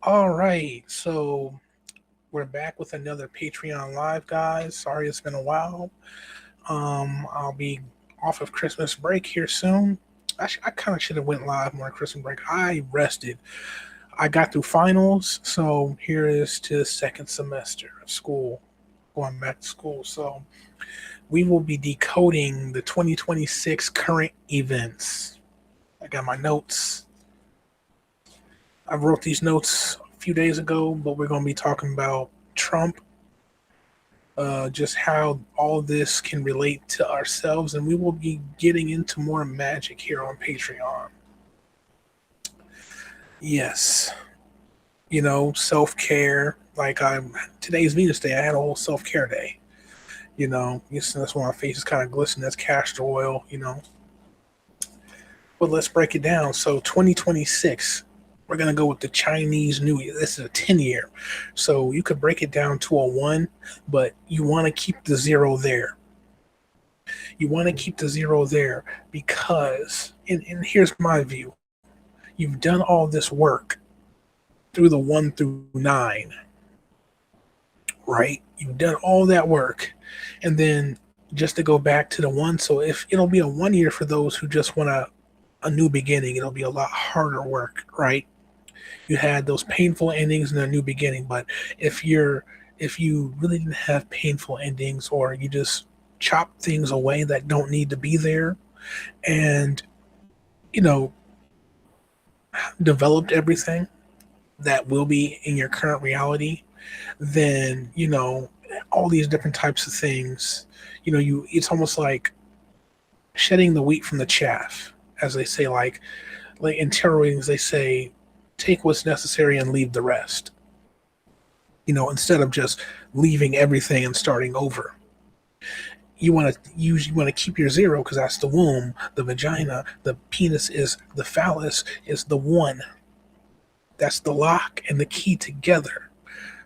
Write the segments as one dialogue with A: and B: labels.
A: All right, so we're back with another Patreon live, guys. Sorry it's been a while. I'll be off of Christmas break here soon. I kind of should have went live more Christmas break. I rested. I got through finals, so here is to the second semester of school, going back to school. So we will be decoding the 2026 current events. I got my notes. I wrote these notes a few days ago, but we're going to be talking about Trump, just how all this can relate to ourselves, and we will be getting into more magic here on Patreon. Yes, self care. Like today's Venus Day, I had a whole self care day. That's why my face is kind of glistening. That's castor oil. But let's break it down. So 2026, we're gonna go with the Chinese New Year. This is a 10 year, so you could break it down to a one, but you want to keep the zero there. You want to keep the zero there because, and here's my view: you've done all this work through the 1 through 9, right? You've done all that work, and then just to go back to the one. So if it'll be a 1 year for those who just want a new beginning, it'll be a lot harder work, right? You had those painful endings and a new beginning. But if you really didn't have painful endings, or you just chop things away that don't need to be there, and you know developed everything that will be in your current reality, then all these different types of things. You it's almost like shedding the wheat from the chaff, as they say. Like in tarot readings, they say, take what's necessary and leave the rest. Instead of just leaving everything and starting over. You want to keep your zero, because that's the womb, the vagina, the penis is the phallus, is the one. That's the lock and the key together.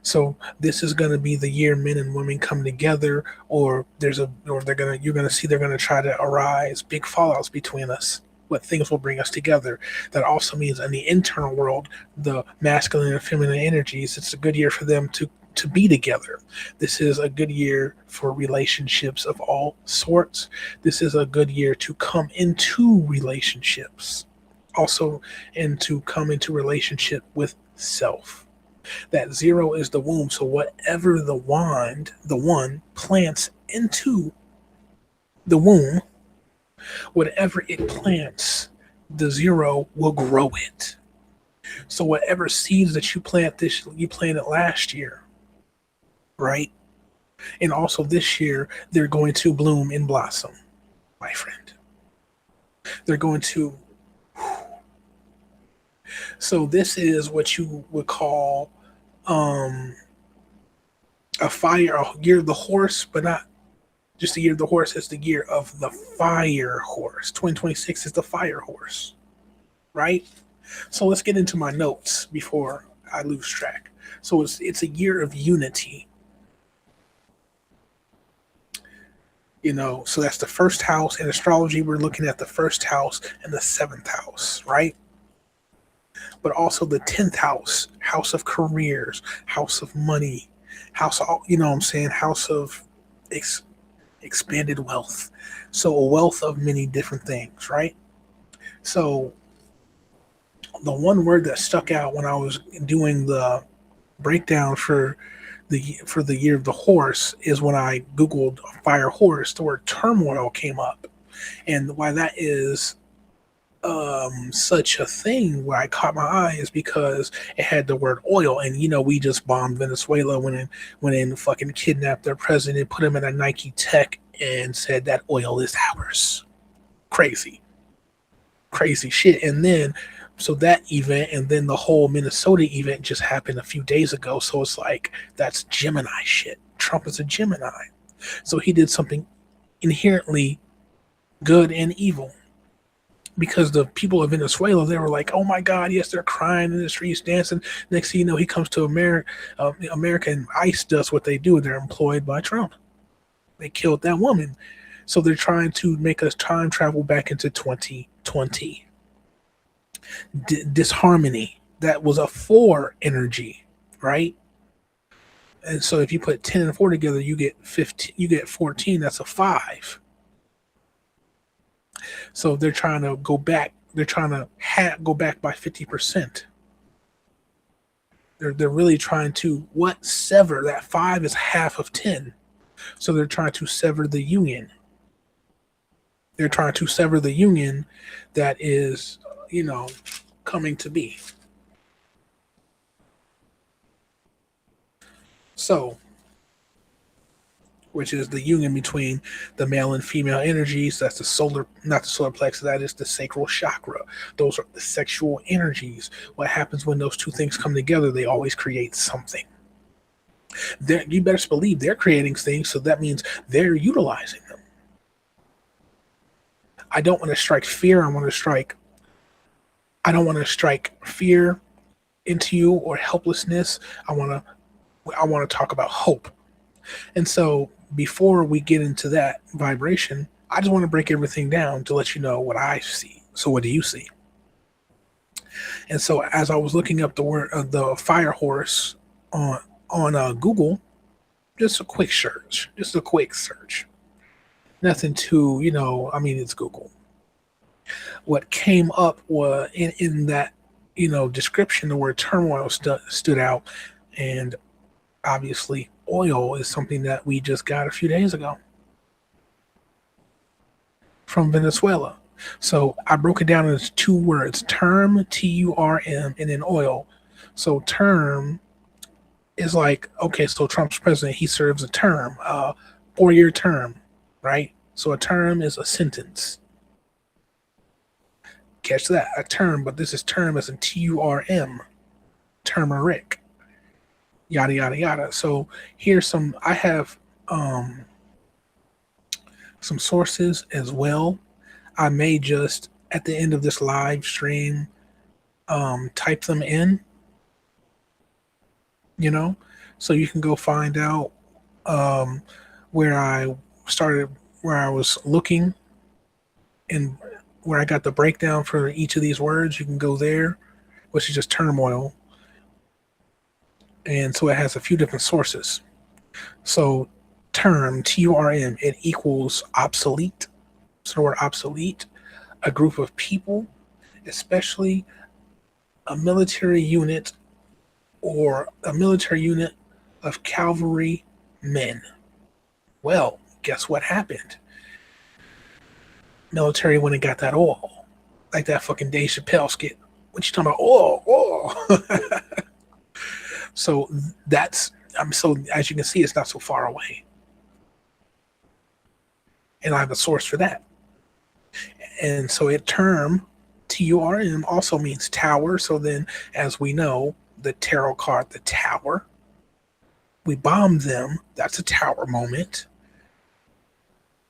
A: So this is going to be the year men and women come together, or you're going to see they're going to try to arise big fallouts between us. But things will bring us together. That also means in the internal world, the masculine and feminine energies, it's a good year for them to be together. This is a good year for relationships of all sorts. This is a good year to come into relationships. Also, and to come into relationship with self. That zero is the womb. So whatever the one plants into the womb, whatever it plants, the zero will grow it. So whatever seeds that you planted last year, right? And also this year, they're going to bloom and blossom, my friend. They're going to. So this is what you would call um, a year of the horse, but not just the year of the horse. It's the year of the fire horse. 2026 is the fire horse, right? So let's get into my notes before I lose track. So it's a year of unity. So that's the first house. In astrology, we're looking at the first house and the seventh house, right? But also the 10th house, house of careers, house of money, house of, what I'm saying, house of expanded wealth. So a wealth of many different things, right? So the one word that stuck out when I was doing the breakdown for the year of the horse is when I googled fire horse, the word turmoil came up, and why that is such a thing where I caught my eye is because it had the word oil, and we just bombed Venezuela when fucking kidnapped their president, put him in a Nike Tech, and said that oil is ours. Crazy, crazy shit. And then so that event, and then the whole Minnesota event just happened a few days ago. So it's like that's Gemini shit. Trump is a Gemini, so he did something inherently good and evil, because the people of Venezuela, they were like, "Oh my God, yes!" They're crying in the streets, dancing. Next thing you know, he comes to America. American ICE does what they do. They're employed by Trump. They killed that woman, so they're trying to make us time travel back into 2020. Disharmony. that was a 4 energy, right? And so if you put 10 and 4 together, you get 15, you get 14, that's a 5. So they're trying to go back, they're trying to go back by 50%. They're really trying to sever that 5 is half of 10. So they're trying to sever the union. They're trying to sever the union that is, coming to be. So, which is the union between the male and female energies. That's not the solar plexus, that is the sacral chakra. Those are the sexual energies. What happens when those two things come together? They always create something. You better believe they're creating things, so that means they're utilizing them. I don't want to strike fear. I don't want to strike fear into you or helplessness. I want to talk about hope. And so before we get into that vibration, I just want to break everything down to let you know what I see. So what do you see? And so as I was looking up the word the fire horse on Google, just a quick search. Nothing too, it's Google. What came up was in that, description, the word turmoil stood out. And obviously oil is something that we just got a few days ago from Venezuela. So I broke it down into 2 words: term, TURM, and then oil. So term is like, okay, so Trump's president, he serves a term, 4-year term, right? So a term is a sentence. Catch that, a term, but this is term as in TURM, turmeric, yada, yada, yada. So here's I have some sources as well. I may just, at the end of this live stream, type them in, so you can go find out where I was looking and where I got the breakdown for each of these words. You can go there, which is just turmoil. And so it has a few different sources. So term, TURM, it equals obsolete. So the word obsolete, a group of people, especially a military unit or a military unit of cavalry men. Well, guess what happened? Military went and got that oil. Like that fucking Dave Chappelle skit. What you talking about? Oil. So so as you can see, it's not so far away. And I have a source for that. And so term, TURM, also means tower. So then, as we know, the tarot card, the tower, we bombed them. That's a tower moment.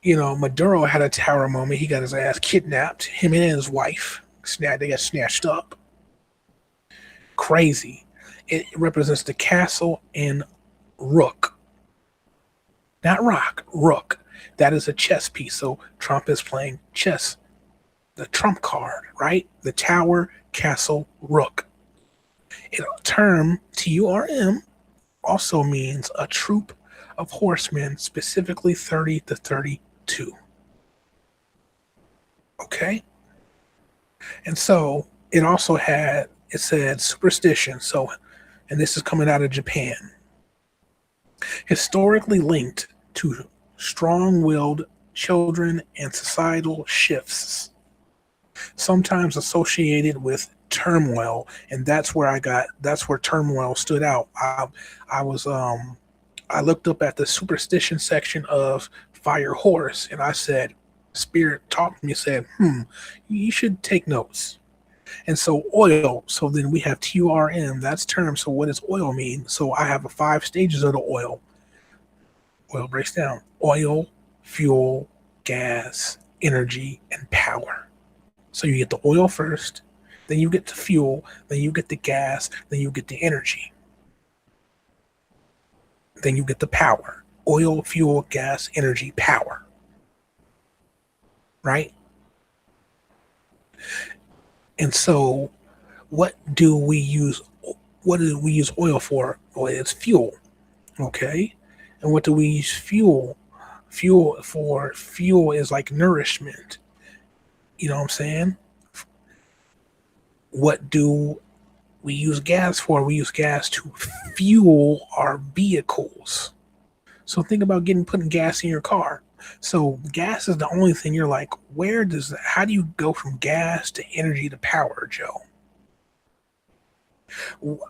A: Maduro had a tower moment. He got his ass kidnapped. Him and his wife, they got snatched up. Crazy. It represents the castle and rook. Not rock, rook. That is a chess piece. So Trump is playing chess. The trump card, right? The tower, castle, rook. Term, TURM, also means a troop of horsemen, specifically 30 to 32. Okay? And so it also said superstition. So, and this is coming out of Japan. Historically linked to strong-willed children and societal shifts, sometimes associated with turmoil, and that's where turmoil stood out. I looked up at the superstition section of Fire Horse, and I said, Spirit talked to me, said, you should take notes. And so oil, so then we have TURM, that's term. So what does oil mean? So I have 5 stages of the oil. Oil breaks down: oil, fuel, gas, energy, and power. So you get the oil first, then you get the fuel, then you get the gas, then you get the energy. Then you get the power. Oil, fuel, gas, energy, power. Right? And so What do we use? What do we use oil for? Well, it's fuel. Okay, and what do we use fuel? Fuel for fuel is like nourishment. You know what I'm saying? What do we use gas for? We use gas to fuel our vehicles. So think about putting gas in your car. So gas is the only thing you're like, how do you go from gas to energy to power, Joe?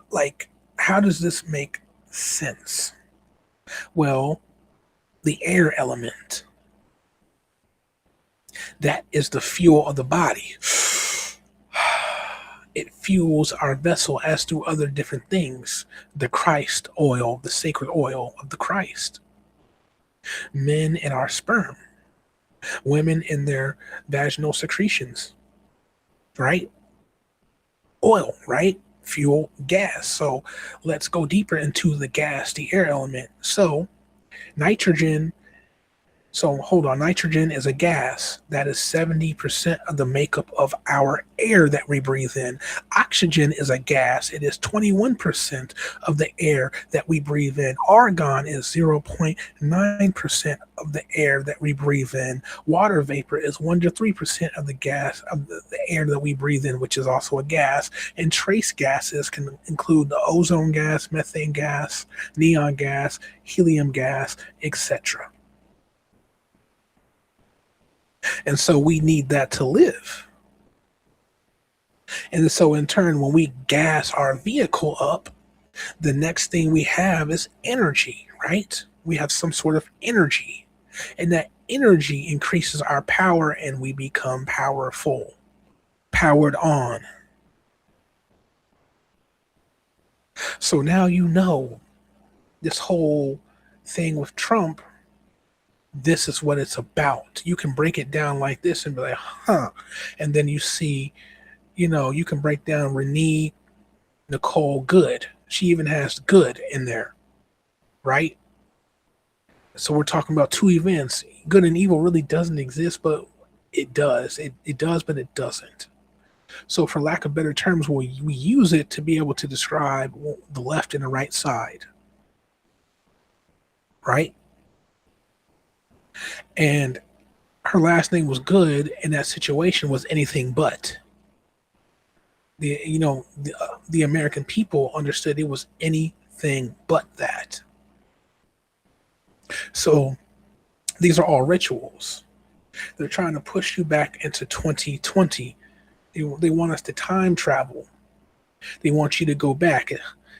A: Like, how does this make sense? Well, the air element, that is the fuel of the body. It fuels our vessel as do other different things. The Christ oil, the sacred oil of the Christ. Men in our sperm, women in their vaginal secretions, right? Oil, right? Fuel, gas. So let's go deeper into the gas, the air element. So nitrogen. So hold on, nitrogen is a gas that is 70% of the makeup of our air that we breathe in. Oxygen is a gas. It is 21% of the air that we breathe in. Argon is 0.9% of the air that we breathe in. Water vapor is 1 to 3% of the gas of the air that we breathe in, which is also a gas. And trace gases can include the ozone gas, methane gas, neon gas, helium gas, etc. And so we need that to live. And so in turn, when we gas our vehicle up, the next thing we have is energy, right? We have some sort of energy. And that energy increases our power and we become powerful, powered on. So now you know this whole thing with Trump, this is what it's about. You can break it down like this and be like, huh. And then you see, you can break down Renee Nicole Good. She even has good in there, right? So we're talking about two events. Good and evil really doesn't exist, but it does. It does, but it doesn't. So for lack of better terms, we use it to be able to describe the left and the right side, right? And her last name was Good, and that situation was anything but. The American people understood it was anything but that. So these are all rituals. They're trying to push you back into 2020. They want us to time travel. They want you to go back.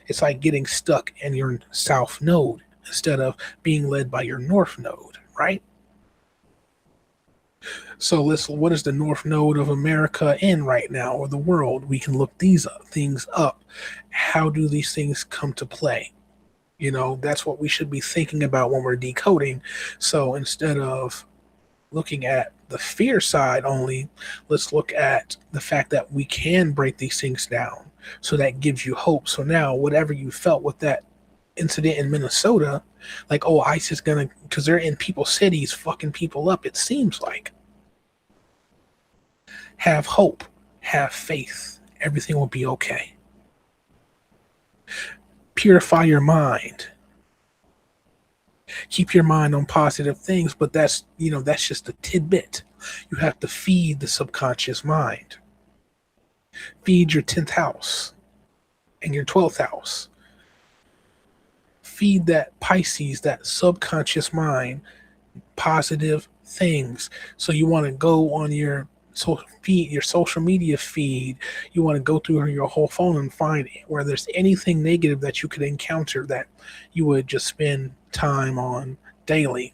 A: It's like getting stuck in your south node instead of being led by your north node, right? So what is the north node of America in right now, or the world? We can look these things up. How do these things come to play? That's what we should be thinking about when we're decoding. So instead of looking at the fear side only, let's look at the fact that we can break these things down. So that gives you hope. So now whatever you felt with that incident in Minnesota, like, oh, ICE is gonna, because they're in people's cities fucking people up, it seems like. Have hope, have faith, everything will be okay. Purify your mind. Keep your mind on positive things, but that's just a tidbit. You have to feed the subconscious mind. Feed your 10th house and your 12th house. Feed that Pisces, that subconscious mind, positive things. So you want to go on your social media feed. You want to go through your whole phone and find where there's anything negative that you could encounter that you would just spend time on daily.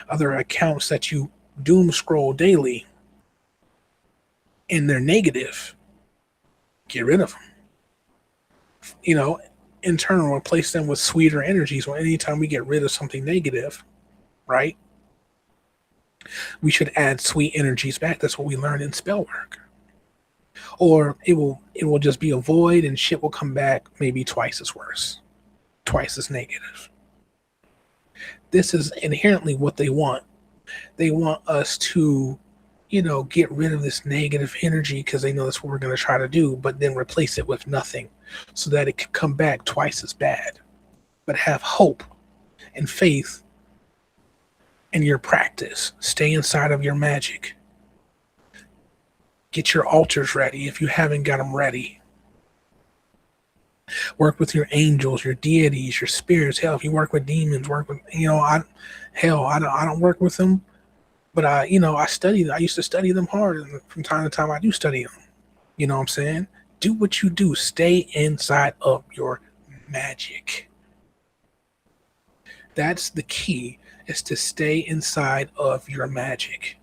A: Other accounts that you doom scroll daily and they're negative, get rid of them. Internal, replace them with sweeter energies. Well, anytime we get rid of something negative, right, we should add sweet energies back. That's what we learn in spell work. Or it will just be a void and shit will come back maybe twice as worse, twice as negative. This is inherently what they want. They want us to get rid of this negative energy because they know that's what we're going to try to do, but then replace it with nothing so that it can come back twice as bad. But have hope and faith in your practice. Stay inside of your magic. Get your altars ready if you haven't got them ready. Work with your angels, your deities, your spirits. Hell, if you work with demons, work with I don't work with them, but I study. I used to study them hard, and from time to time I do study them. You know what I'm saying? Do what you do. Stay inside of your magic. That's the key, is to stay inside of your magic.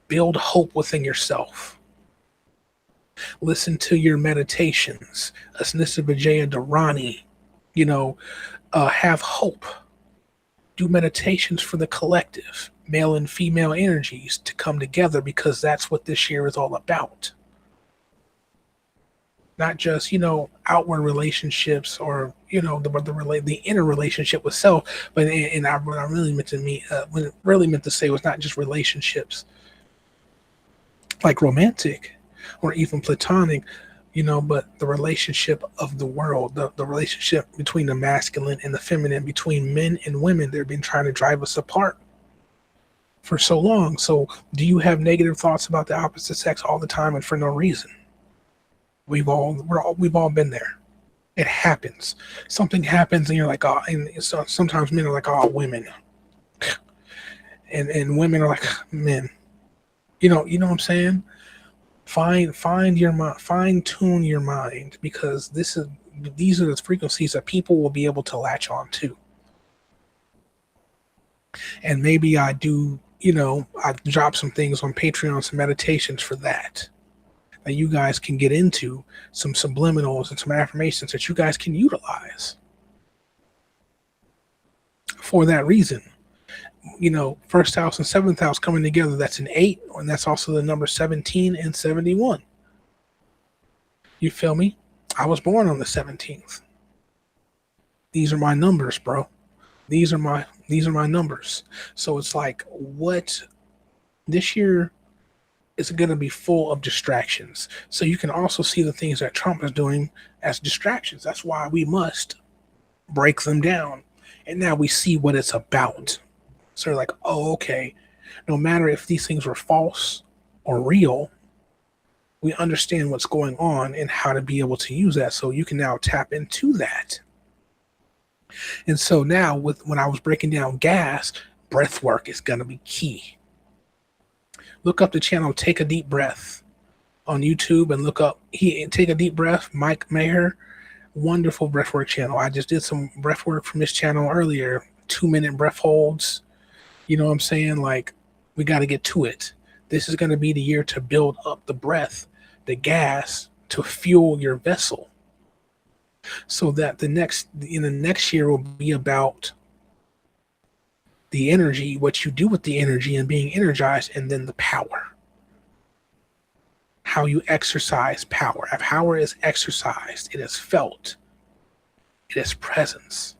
A: Build hope within yourself. Listen to your meditations. Asnisa Vijaya Dharani. Have hope. Do meditations for the collective, male and female energies to come together, because that's what this year is all about. Not just outward relationships, or the inner relationship with self, but what I really meant to say was not just relationships like romantic or even platonic, but the relationship of the world, the relationship between the masculine and the feminine, between men and women. They've been trying to drive us apart for so long. So do you have negative thoughts about the opposite sex all the time and for no reason? We've all been there. It happens. Something happens and you're like, oh, and so sometimes men are like, oh, women. And women are like, men. You know what I'm saying? Fine tune your mind, because these are the frequencies that people will be able to latch on to. And maybe I do, I drop some things on Patreon, some meditations for that you guys can get into, some subliminals and some affirmations that you guys can utilize for that reason. First house and seventh house coming together, that's an 8, and that's also the number 17 and 71. You feel me? I was born on the 17th. These are my numbers, bro. These are my numbers. So it's like, what this year is going to be full of distractions. So you can also see the things that Trump is doing as distractions. That's why we must break them down. And now we see what it's about. So they're like, oh, okay, no matter if these things were false or real, we understand what's going on and how to be able to use that. So you can now tap into that. And so now when I was breaking down gas, breath work is going to be key. Look up the channel Take a Deep Breath on YouTube, and look up Take a Deep Breath, Mike Maher. Wonderful breathwork channel. I just did some breathwork from his channel earlier, 2-minute breath holds. You know what I'm saying? Like, we got to get to it. This is going to be the year to build up the breath, the gas, to fuel your vessel, so that the next year will be about the energy, what you do with the energy and being energized, and then the power. How you exercise power. If power is exercised, it is felt. It is presence.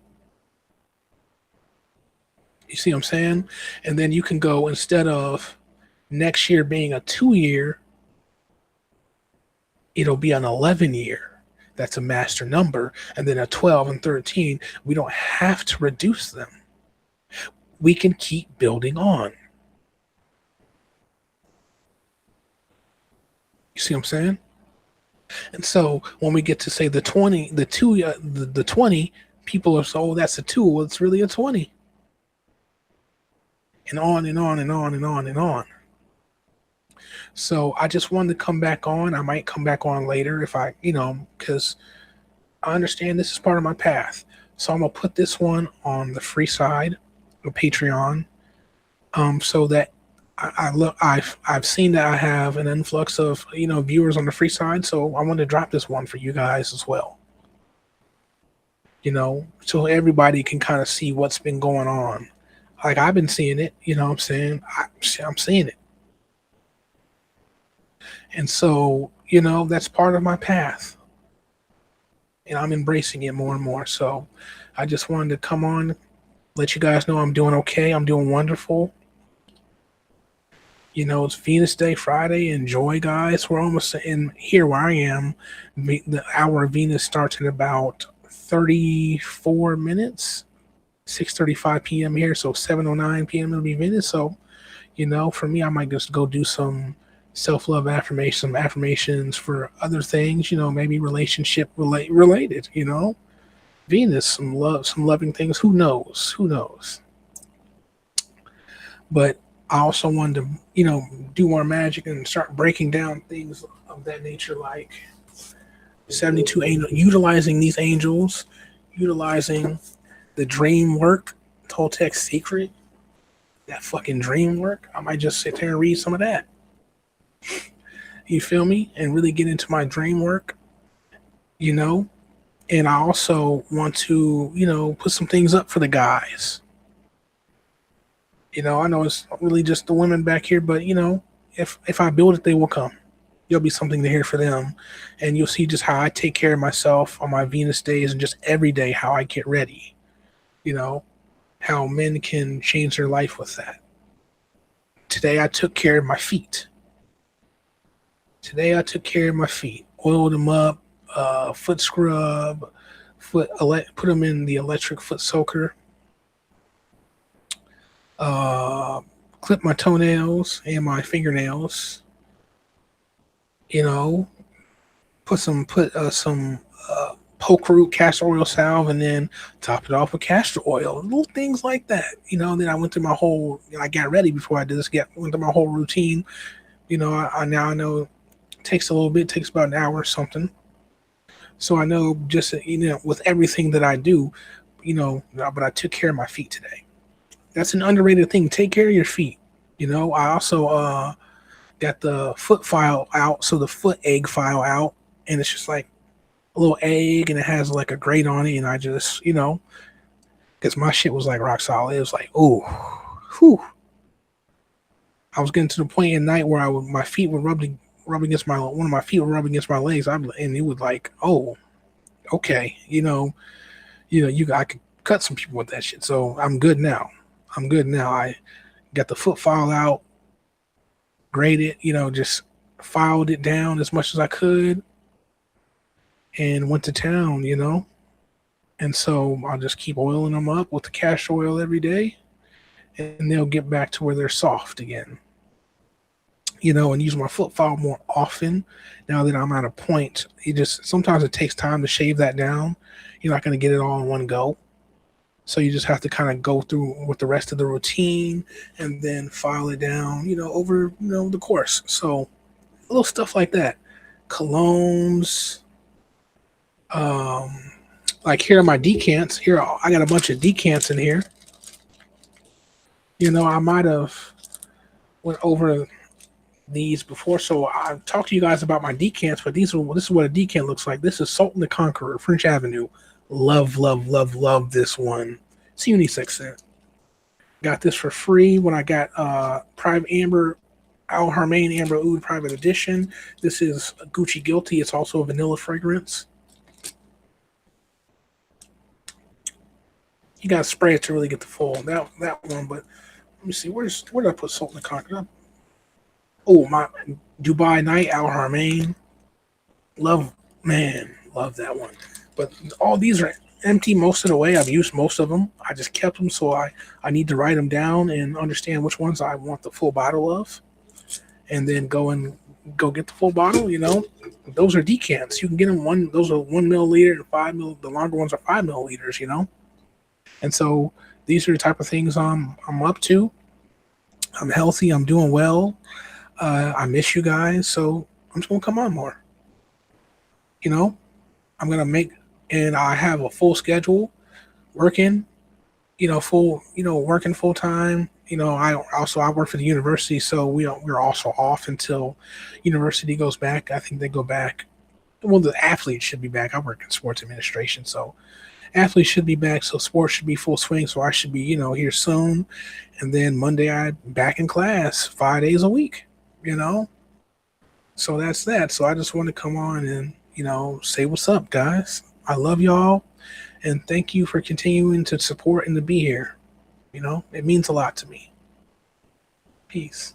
A: You see what I'm saying? And then you can go, instead of next year being a 2-year, it'll be an 11-year. That's a master number. And then a 12 and 13, we don't have to reduce them. We can keep building on. You see what I'm saying? And so when we get to say the 20, the 20, people are so, oh, that's a 2. Well, it's really a 20. And on and on and on and on and on. So I just wanted to come back on. I might come back on later if I, because I understand this is part of my path. So I'm going to put this one on the free side of Patreon, so that I've seen that I have an influx of viewers on the free side, so I want to drop this one for you guys as well. So everybody can kind of see what's been going on. Like, I've been seeing it, what I'm saying? I'm seeing it. And so, that's part of my path. And I'm embracing it more and more. So I just wanted to come on, let you guys know I'm doing okay. I'm doing wonderful. It's Venus Day Friday. Enjoy, guys. We're almost in here where I am. The hour of Venus starts in about 34 minutes, 6:35 p.m. here. So 7:09 p.m. it'll be Venus. So, for me, I might just go do some self-love affirmation, some affirmations for other things, maybe relationship related, Venus, some love, some loving things. Who knows? Who knows? But I also wanted to, do more magic and start breaking down things of that nature, like 72 angels, utilizing these angels, utilizing the dream work, Toltec secret, that fucking dream work. I might just sit there and read some of that. You feel me? And really get into my dream work, And I also want to, put some things up for the guys. I know it's really just the women back here, but if I build it, they will come. There'll be something to hear for them, and you'll see just how I take care of myself on my Venus days and just every day how I get ready. How men can change their life with that. Today I took care of my feet. Oiled them up, foot scrub, put them in the electric foot soaker. Clip my toenails and my fingernails. Put some poke root castor oil salve, and then top it off with castor oil. Little things like that. Then I went through my whole. I got ready before I did this. Went through my whole routine. I now know it takes a little bit. It takes about an hour or something. So I know just with everything that I do, but I took care of my feet today. That's an underrated thing. Take care of your feet. I also got the foot file out, so the foot egg file out, and it's just like a little egg, and it has like a grate on it, and I just, because my shit was like rock solid. It was like, oh, whew. I was getting to the point at night where my feet would rub against one of my feet would rub against my legs, and it would like, oh, okay, I could cut some people with that shit. So I'm good now. I got the foot file out, graded, just filed it down as much as I could, and went to town, And so I'll just keep oiling them up with the castor oil every day, and they'll get back to where they're soft again. And use my foot file more often now that I'm at a point. Sometimes it takes time to shave that down. You're not going to get it all in one go. So you just have to kind of go through with the rest of the routine and then file it down, over, the course. So little stuff like that. Colognes. Like here are my decants. Here, I got a bunch of decants in here. I might have went over these before, so I talked to you guys about my decants, but this is what a decant looks like. This is Sultan the Conqueror, French Avenue. Love this one. It's a unisex scent. Got this for free when I got Private Amber, Al Harmain Amber Oud Private Edition. This is Gucci Guilty. It's also a vanilla fragrance. You gotta spray it to really get the full that one. But let me see, where did I put Sultan the Conqueror? Oh, my Dubai Night, Al Harmain. Love that one. But all these are empty most of the way. I've used most of them. I just kept them, so I need to write them down and understand which ones I want the full bottle of, and then go get the full bottle. Those are decants. You can get them those are 1 milliliter and 5 mil. The longer ones are 5 milliliters. And so these are the type of things I'm up to. I'm healthy. I'm doing well. I miss you guys, so I'm just gonna come on more. I'm gonna and I have a full schedule, working, working full time. I work for the university, so we're also off until university goes back. I think they go back. Well, the athletes should be back. I work in sports administration, so athletes should be back. So sports should be full swing. So I should be, here soon. And then Monday I'm back in class 5 days a week. So that's that. So I just want to come on and say what's up, guys. I love y'all, and thank you for continuing to support and to be here. It means a lot to me. Peace.